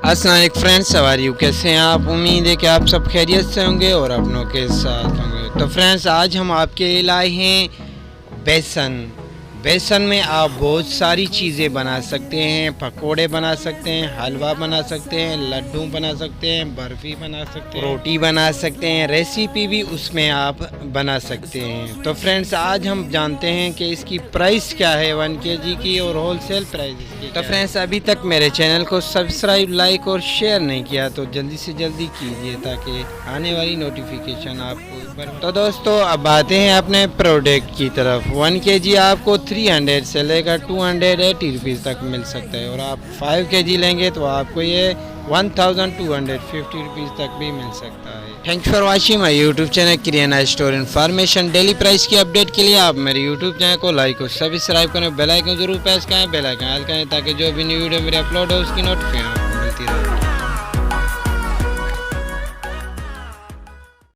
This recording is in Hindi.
अस्सलाम वालेकुम फ्रेंड्स, सवार यू कैसे हैं आप। उम्मीद है कि आप सब खैरियत से होंगे और अपनों के साथ होंगे। तो फ्रेंड्स, आज हम आपके लिए लाए हैं बेसन में आप बहुत सारी चीज़ें बना सकते हैं। पकोड़े बना सकते हैं, हलवा बना सकते हैं, लड्डू बना सकते हैं, बर्फ़ी बना सकते हैं, रोटी बना सकते हैं, रेसिपी भी उसमें आप बना सकते हैं। तो फ्रेंड्स, आज हम जानते हैं कि इसकी प्राइस क्या है 1 kg की और होलसेल प्राइस इसकी। तो फ्रेंड्स, अभी तक मेरे चैनल को सब्सक्राइब, लाइक और शेयर नहीं किया तो जल्दी से जल्दी कीजिए ताकि आने वाली नोटिफिकेशन आपको। तो दोस्तों, अब आते हैं अपने प्रोडक्ट की तरफ। 1 kg आपको 300 से लेकर 280 रुपीज़ तक मिल सकता है और आप 5 kg लेंगे तो आपको ये 1250 रुपीज़ तक भी मिल सकता है। Thanks for watching my YouTube channel kirana store information. Daily price की अपडेट के लिए आप मेरे यूट्यूब चैनल को लाइक और सब्सक्राइब करें, बेल आइकन जरूर प्रेस करें, बेल आइकन ऑल करें ताकि जो भी न्यू वीडियो मेरे अपलोड हो उसकी नोटिफिकेशन आपको मिलती रहे।